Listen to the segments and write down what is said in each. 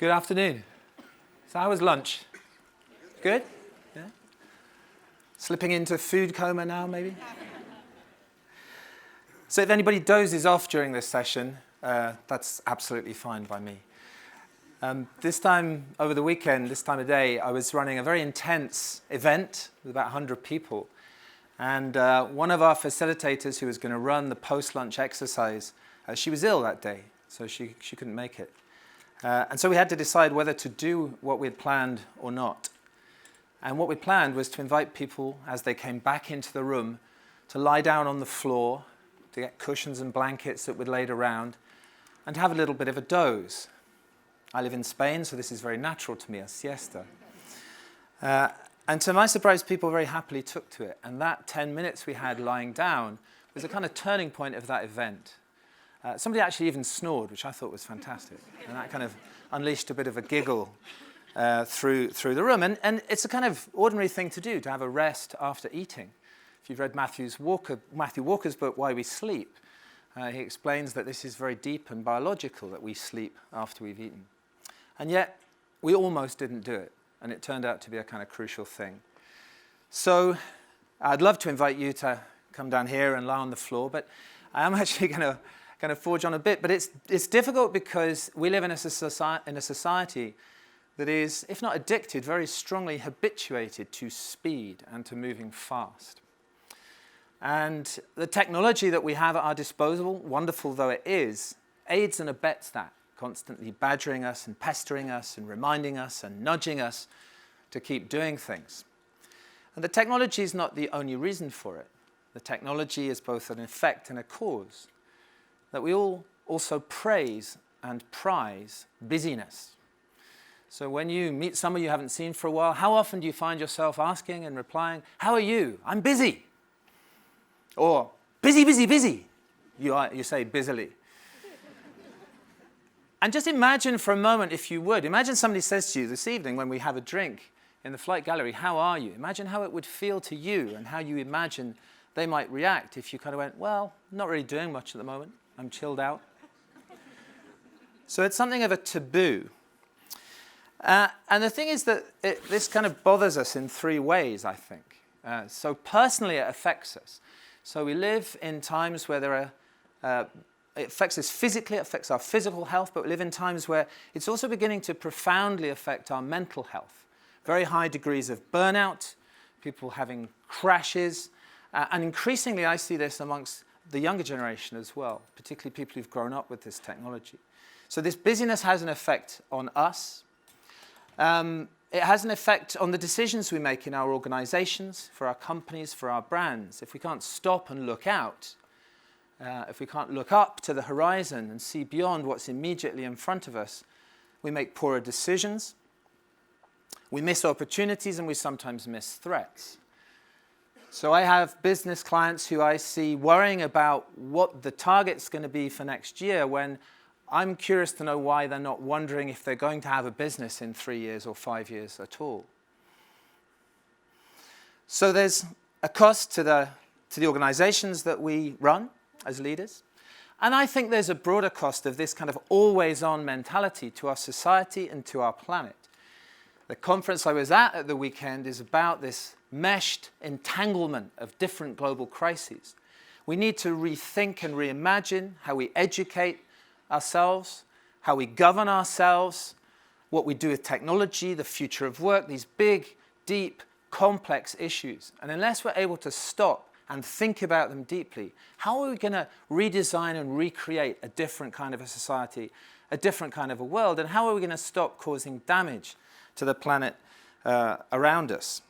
Good afternoon. So how was lunch? Good? Yeah? Slipping into food coma now, maybe? So if anybody dozes off during this session, that's absolutely fine by me. This time, over the weekend, this time of day, I was running a very intense event with about 100 people. And one of our facilitators who was going to run the post-lunch exercise, she was ill that day, so she couldn't make it. And so we had to decide whether to do what we had planned or not. And what we planned was to invite people, as they came back into the room, to lie down on the floor, to get cushions and blankets that we'd laid around, and to have a little bit of a doze. I live in Spain, so this is very natural to me, a siesta. And to my surprise, people very happily took to it. And that 10 minutes we had lying down was a kind of turning point of that event. Somebody actually even snored, which I thought was fantastic. And that kind of unleashed a bit of a giggle through the room. And it's a kind of ordinary thing to do, to have a rest after eating. If you've read Matthew Walker's book, Why We Sleep, he explains that this is very deep and biological, that we sleep after we've eaten. And yet, we almost didn't do it. And it turned out to be a kind of crucial thing. So I'd love to invite you to come down here and lie on the floor, but I am actually going to forge on a bit. But it's difficult because we live in a society that is, if not addicted, very strongly habituated to speed and to moving fast. And the technology that we have at our disposal, wonderful though it is, aids and abets that, constantly badgering us and pestering us and reminding us and nudging us to keep doing things. And the technology is not the only reason for it. The technology is both an effect and a cause. That we all also praise and prize busyness. So when you meet someone you haven't seen for a while, how often do you find yourself asking and replying, "How are you? I'm busy." Or, "Busy, busy, busy." You say busily. And just imagine for a moment, if you would, imagine somebody says to you this evening when we have a drink in the flight gallery, "How are you?" Imagine how it would feel to you and how you imagine they might react if you kind of went, "Well, not really doing much at the moment. I'm chilled out." So it's something of a taboo. And the thing is that this kind of bothers us in three ways, I think. So personally, it affects us. So we live in times where it affects us physically, it affects our physical health, but we live in times where it's also beginning to profoundly affect our mental health. Very high degrees of burnout, people having crashes, and increasingly I see this amongst the younger generation as well, particularly people who've grown up with this technology. So this busyness has an effect on us. It has an effect on the decisions we make in our organizations, for our companies, for our brands. If we can't stop and look out, if we can't look up to the horizon and see beyond what's immediately in front of us, we make poorer decisions, we miss opportunities, and we sometimes miss threats. So I have business clients who I see worrying about what the target's going to be for next year when I'm curious to know why they're not wondering if they're going to have a business in 3 years or 5 years at all. So there's a cost to the organizations that we run as leaders. And I think there's a broader cost of this kind of always-on mentality to our society and to our planet. The conference I was at the weekend is about this meshed entanglement of different global crises. We need to rethink and reimagine how we educate ourselves, how we govern ourselves, what we do with technology, the future of work, these big, deep, complex issues. And unless we're able to stop and think about them deeply, how are we going to redesign and recreate a different kind of a society, a different kind of a world, and how are we going to stop causing damage to the planet around us?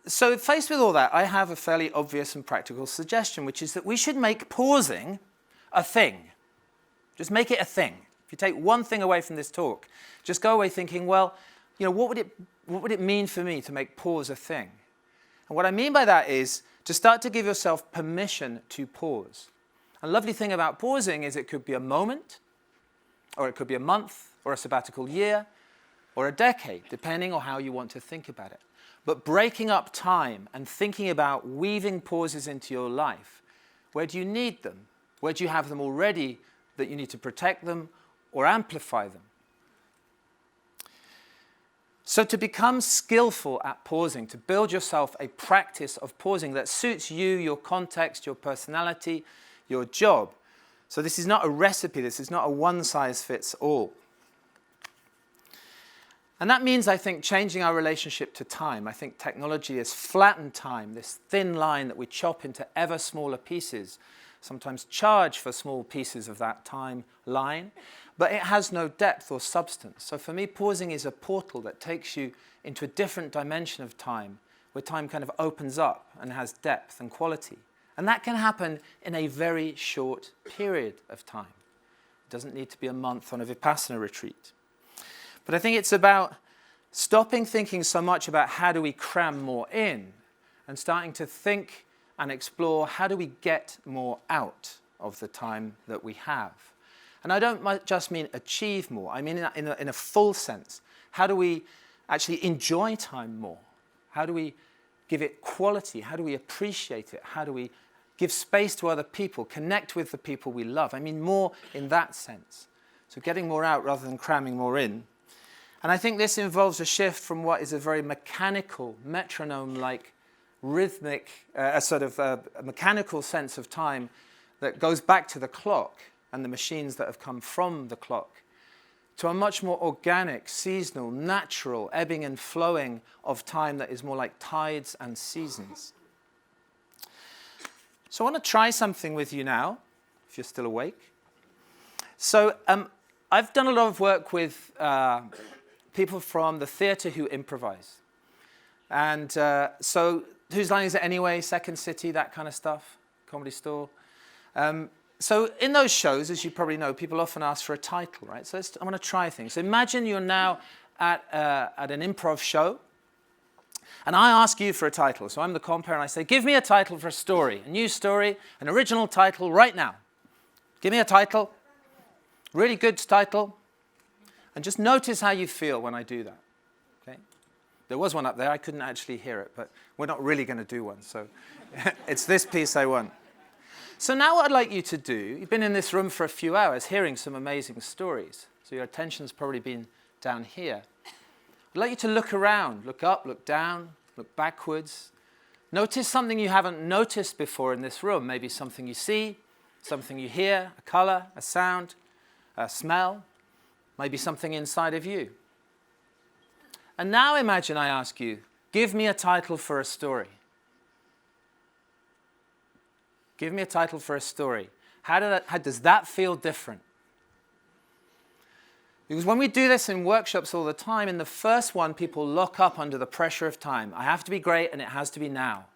So faced with all that, I have a fairly obvious and practical suggestion, which is that we should make pausing a thing. Just make it a thing. If you take one thing away from this talk, just go away thinking, well, what would it mean for me to make pause a thing? And what I mean by that is to start to give yourself permission to pause. And the lovely thing about pausing is it could be a moment, or it could be a month, or a sabbatical year, or a decade, depending on how you want to think about it. But breaking up time and thinking about weaving pauses into your life, where do you need them? Where do you have them already that you need to protect them? or amplify them. So to become skillful at pausing, to build yourself a practice of pausing that suits you, your context, your personality, your job. So this is not a recipe, this is not a one-size-fits-all. And that means, I think, changing our relationship to time. I think technology has flattened time, this thin line that we chop into ever smaller pieces, sometimes charge for small pieces of that time line, but it has no depth or substance. So for me, pausing is a portal that takes you into a different dimension of time, where time kind of opens up and has depth and quality. And that can happen in a very short period of time. It doesn't need to be a month on a Vipassana retreat. But I think it's about stopping thinking so much about how do we cram more in and starting to think and explore how do we get more out of the time that we have. And I don't just mean achieve more, I mean in a full sense. How do we actually enjoy time more? How do we give it quality? How do we appreciate it? How do we give space to other people, connect with the people we love? I mean more in that sense. So getting more out rather than cramming more in. And I think this involves a shift from what is a very mechanical, metronome-like, rhythmic, a mechanical sense of time that goes back to the clock and the machines that have come from the clock, to a much more organic, seasonal, natural, ebbing and flowing of time that is more like tides and seasons. So I want to try something with you now, if you're still awake. So I've done a lot of work with people from the theatre who improvise. And so whose line is it anyway? Second City, that kind of stuff, Comedy Store. So in those shows, as you probably know, people often ask for a title, right? So I want to try things. So imagine you're now at an improv show, and I ask you for a title. So I'm the compere, and I say, give me a title for a story, a new story, an original title right now. Give me a title, really good title, and just notice how you feel when I do that. Okay? There was one up there. I couldn't actually hear it, but we're not really going to do one. So it's this piece I want. So now what I'd like you to do, you've been in this room for a few hours hearing some amazing stories. So your attention's probably been down here. I'd like you to look around, look up, look down, look backwards. Notice something you haven't noticed before in this room. Maybe something you see, something you hear, a color, a sound, a smell. Maybe something inside of you. And now imagine I ask you, give me a title for a story. Give me a title for a story. How does that feel different? Because when we do this in workshops all the time, in the first one, people lock up under the pressure of time. I have to be great, and it has to be now.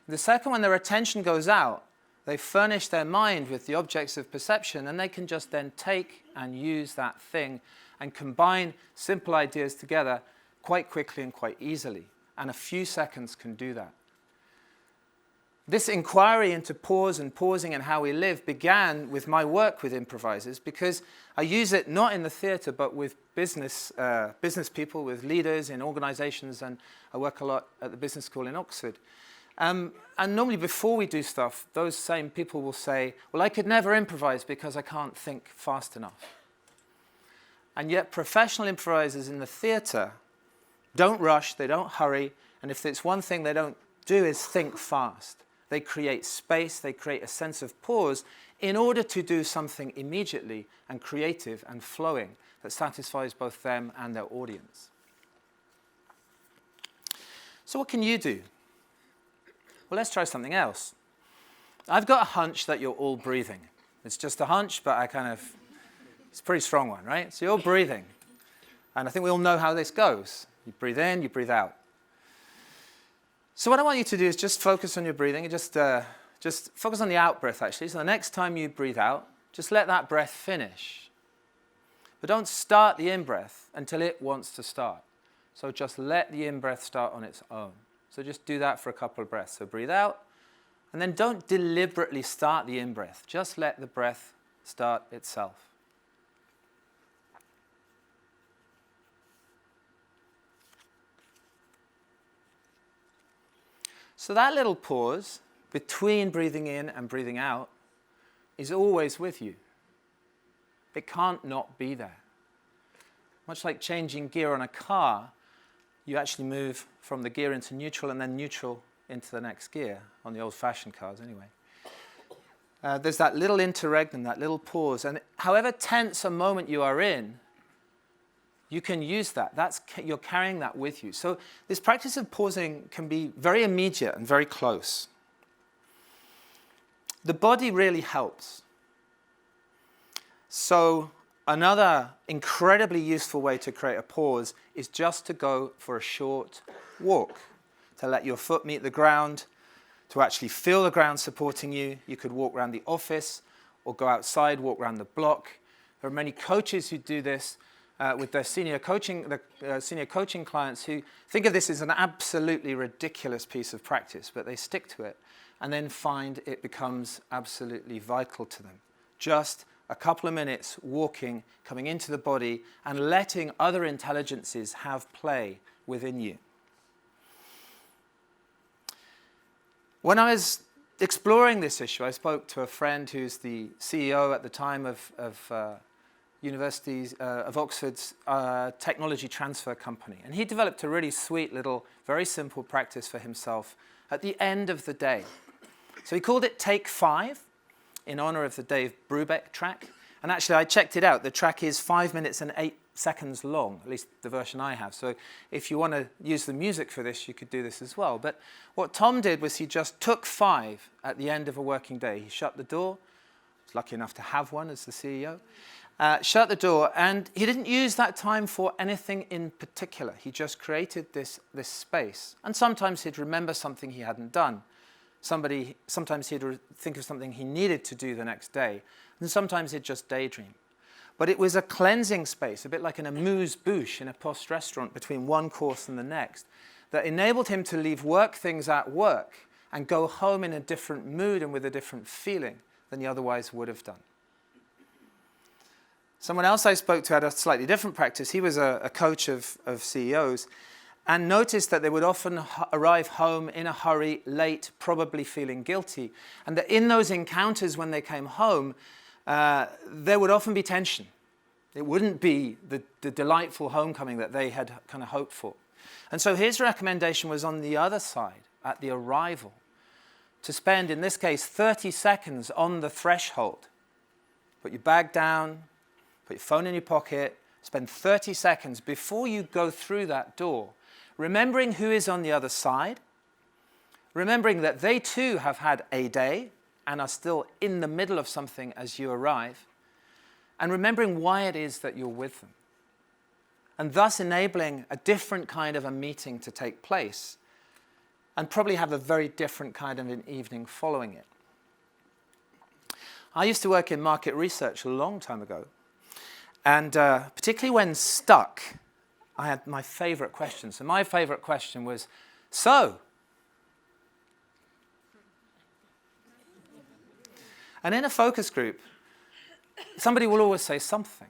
The second one, their attention goes out. They furnish their mind with the objects of perception, and they can just then take and use that thing and combine simple ideas together quite quickly and quite easily. And a few seconds can do that. This inquiry into pause and pausing and how we live began with my work with improvisers, because I use it not in the theatre but with business people, with leaders in organisations, and I work a lot at the business school in Oxford. And normally before we do stuff, those same people will say, well, I could never improvise because I can't think fast enough. And yet professional improvisers in the theatre don't rush, they don't hurry, and if it's one thing they don't do is think fast. They create space, they create a sense of pause in order to do something immediately and creative and flowing that satisfies both them and their audience. So what can you do? Well, let's try something else. I've got a hunch that you're all breathing. It's just a hunch, but it's a pretty strong one, right? So you're breathing. And I think we all know how this goes. You breathe in, you breathe out. So what I want you to do is just focus on your breathing, and just focus on the out-breath, actually. So the next time you breathe out, just let that breath finish. But don't start the in-breath until it wants to start. So just let the in-breath start on its own. So just do that for a couple of breaths. So breathe out, and then don't deliberately start the in-breath. Just let the breath start itself. So that little pause between breathing in and breathing out is always with you. It can't not be there. Much like changing gear on a car, you actually move from the gear into neutral and then neutral into the next gear, on the old-fashioned cars anyway. There's that little interregnum, that little pause, and however tense a moment you are in, you can use that. You're carrying that with you. So this practice of pausing can be very immediate and very close. The body really helps. So another incredibly useful way to create a pause is just to go for a short walk, to let your foot meet the ground, to actually feel the ground supporting you. You could walk around the office or go outside, walk around the block. There are many coaches who do this with their senior coaching clients who think of this as an absolutely ridiculous piece of practice, but they stick to it and then find it becomes absolutely vital to them. Just a couple of minutes walking, coming into the body and letting other intelligences have play within you. When I was exploring this issue, I spoke to a friend who's the CEO at the time of Oxford's technology transfer company. And he developed a really sweet little, very simple practice for himself at the end of the day. So he called it Take 5 in honor of the Dave Brubeck track. And actually, I checked it out. The track is 5 minutes and 8 seconds long, at least the version I have. So if you want to use the music for this, you could do this as well. But what Tom did was he just took 5 at the end of a working day. He shut the door. I was lucky enough to have one as the CEO. Shut the door, and he didn't use that time for anything in particular. He just created this space. And sometimes he'd remember something he hadn't done. Sometimes he'd think of something he needed to do the next day. And sometimes he'd just daydream. But it was a cleansing space, a bit like an amuse-bouche in a post restaurant between one course and the next, that enabled him to leave work things at work and go home in a different mood and with a different feeling than he otherwise would have done. Someone else I spoke to had a slightly different practice. He was a coach of CEOs and noticed that they would often arrive home in a hurry, late, probably feeling guilty. And that in those encounters when they came home, there would often be tension. It wouldn't be the delightful homecoming that they had kind of hoped for. And so his recommendation was on the other side, at the arrival, to spend, in this case, 30 seconds on the threshold. Put your bag down, put your phone in your pocket, spend 30 seconds before you go through that door, remembering who is on the other side, remembering that they too have had a day and are still in the middle of something as you arrive, and remembering why it is that you're with them. And thus enabling a different kind of a meeting to take place, and probably have a very different kind of an evening following it. I used to work in market research a long time ago, and particularly when stuck, I had my favorite question. So my favorite question was, so? And in a focus group, somebody will always say something.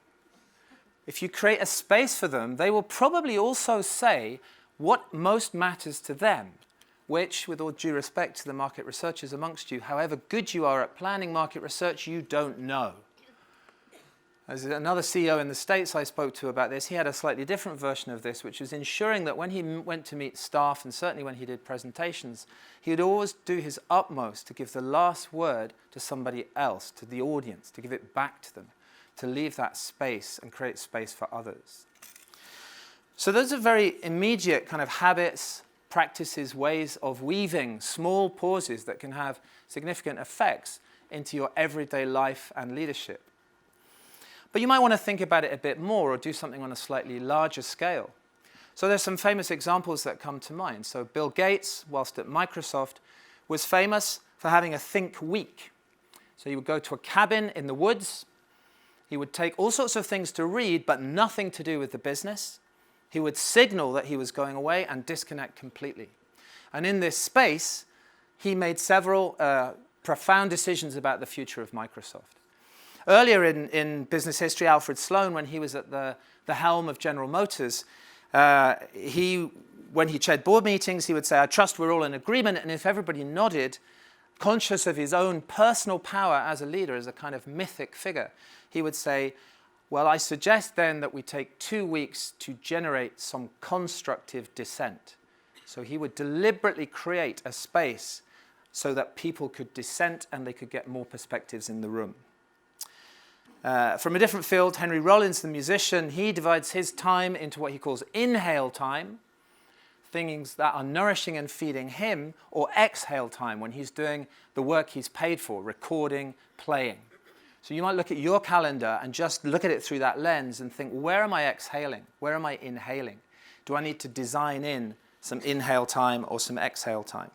If you create a space for them, they will probably also say what most matters to them, which, with all due respect to the market researchers amongst you, however good you are at planning market research, you don't know. As another CEO in the States I spoke to about this, he had a slightly different version of this, which was ensuring that when he went to meet staff, and certainly when he did presentations, he would always do his utmost to give the last word to somebody else, to the audience, to give it back to them, to leave that space and create space for others. So those are very immediate kind of habits, practices, ways of weaving small pauses that can have significant effects into your everyday life and leadership. But you might want to think about it a bit more or do something on a slightly larger scale. So there's some famous examples that come to mind. So Bill Gates, whilst at Microsoft, was famous for having a think week. So he would go to a cabin in the woods. He would take all sorts of things to read, but nothing to do with the business. He would signal that he was going away and disconnect completely. And in this space, he made several profound decisions about the future of Microsoft. Earlier in business history, Alfred Sloan, when he was at the helm of General Motors, when he chaired board meetings, he would say, I trust we're all in agreement. And if everybody nodded, conscious of his own personal power as a leader, as a kind of mythic figure, he would say, Well, I suggest then that we take 2 weeks to generate some constructive dissent. So he would deliberately create a space so that people could dissent and they could get more perspectives in the room. From a different field, Henry Rollins, the musician, he divides his time into what he calls inhale time, things that are nourishing and feeding him, or exhale time, when he's doing the work he's paid for, recording, playing. So you might look at your calendar and just look at it through that lens and think, where am I exhaling? Where am I inhaling? Do I need to design in some inhale time or some exhale time?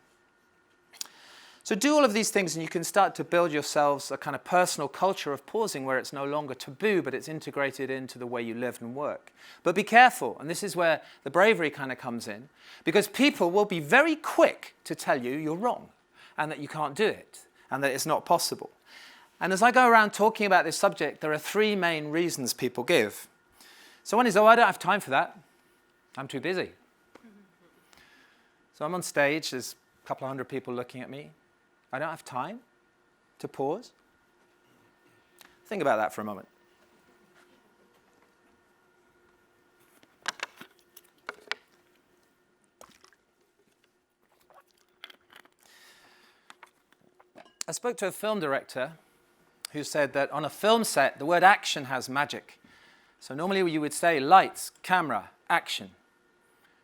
So do all of these things and you can start to build yourselves a kind of personal culture of pausing where it's no longer taboo, but it's integrated into the way you live and work. But be careful, and this is where the bravery kind of comes in, because people will be very quick to tell you you're wrong and that you can't do it and that it's not possible. And as I go around talking about this subject, there are 3 main reasons people give. So one is, oh, I don't have time for that. I'm too busy. So I'm on stage, there's a couple of hundred people looking at me. I don't have time to pause. Think about that for a moment. I spoke to a film director who said that on a film set, the word action has magic. So normally you would say lights, camera, action.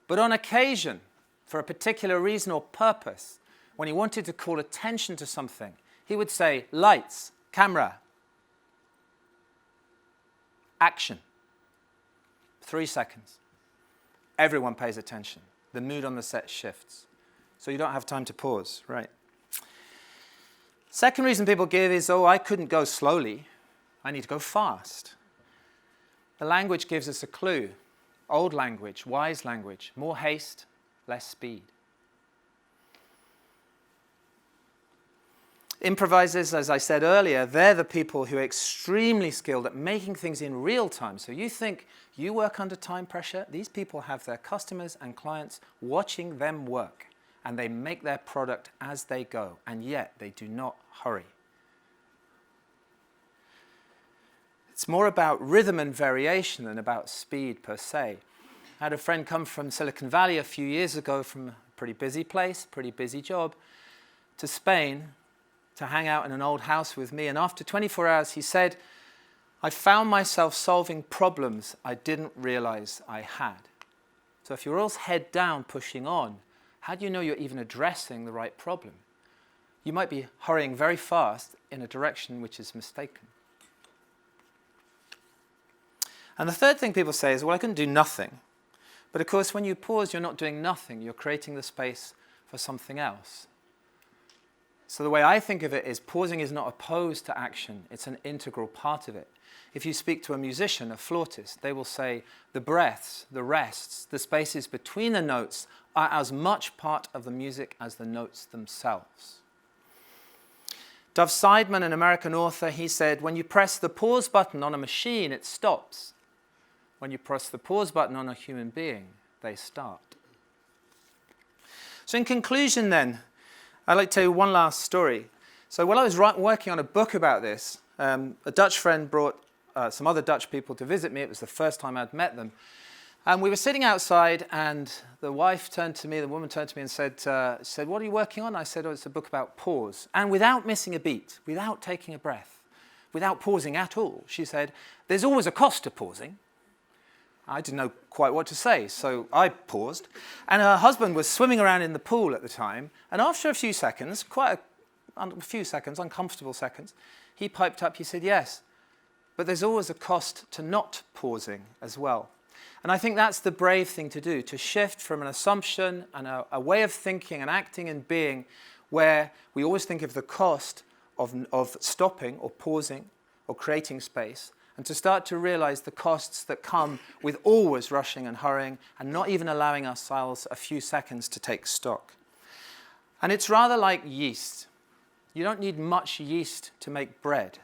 But on occasion, for a particular reason or purpose, when he wanted to call attention to something, he would say lights, camera, action. 3 seconds. Everyone pays attention. The mood on the set shifts. So you don't have time to pause, right? Second reason people give is, oh, I couldn't go slowly. I need to go fast. The language gives us a clue. Old language, wise language, more haste, less speed. Improvisers, as I said earlier, they're the people who are extremely skilled at making things in real time. So you think you work under time pressure? These people have their customers and clients watching them work, and they make their product as they go, and yet they do not hurry. It's more about rhythm and variation than about speed per se. I had a friend come from Silicon Valley a few years ago from a pretty busy place, pretty busy job, to Spain to hang out in an old house with me. And after 24 hours, he said, I found myself solving problems I didn't realize I had. So if you're always head down, pushing on, how do you know you're even addressing the right problem? You might be hurrying very fast in a direction which is mistaken. And the third thing people say is, well, I can do nothing. But of course, when you pause, you're not doing nothing. You're creating the space for something else. So the way I think of it is pausing is not opposed to action. It's an integral part of it. If you speak to a musician, a flautist, they will say the breaths, the rests, the spaces between the notes are as much part of the music as the notes themselves. Dov Seidman, an American author, he said, when you press the pause button on a machine, it stops. When you press the pause button on a human being, they start. So in conclusion then, I'd like to tell you one last story. So while I was working on a book about this, a Dutch friend brought some other Dutch people to visit me. It was the first time I'd met them. And we were sitting outside, and the woman turned to me and said, what are you working on? I said, oh, it's a book about pause. And without missing a beat, without taking a breath, without pausing at all, she said, there's always a cost to pausing. I didn't know quite what to say, so I paused. And her husband was swimming around in the pool at the time, and after a few seconds, uncomfortable seconds, he piped up, he said, yes, but there's always a cost to not pausing as well. And I think that's the brave thing to do, to shift from an assumption and a way of thinking and acting and being where we always think of the cost of stopping or pausing or creating space, and to start to realize the costs that come with always rushing and hurrying and not even allowing ourselves a few seconds to take stock. And it's rather like yeast. You don't need much yeast to make bread,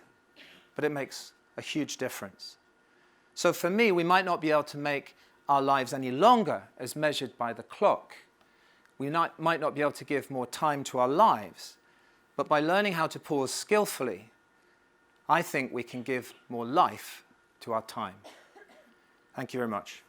but it makes a huge difference. So for me, we might not be able to make our lives any longer as measured by the clock. We might not be able to give more time to our lives, but by learning how to pause skillfully, I think we can give more life to our time. Thank you very much.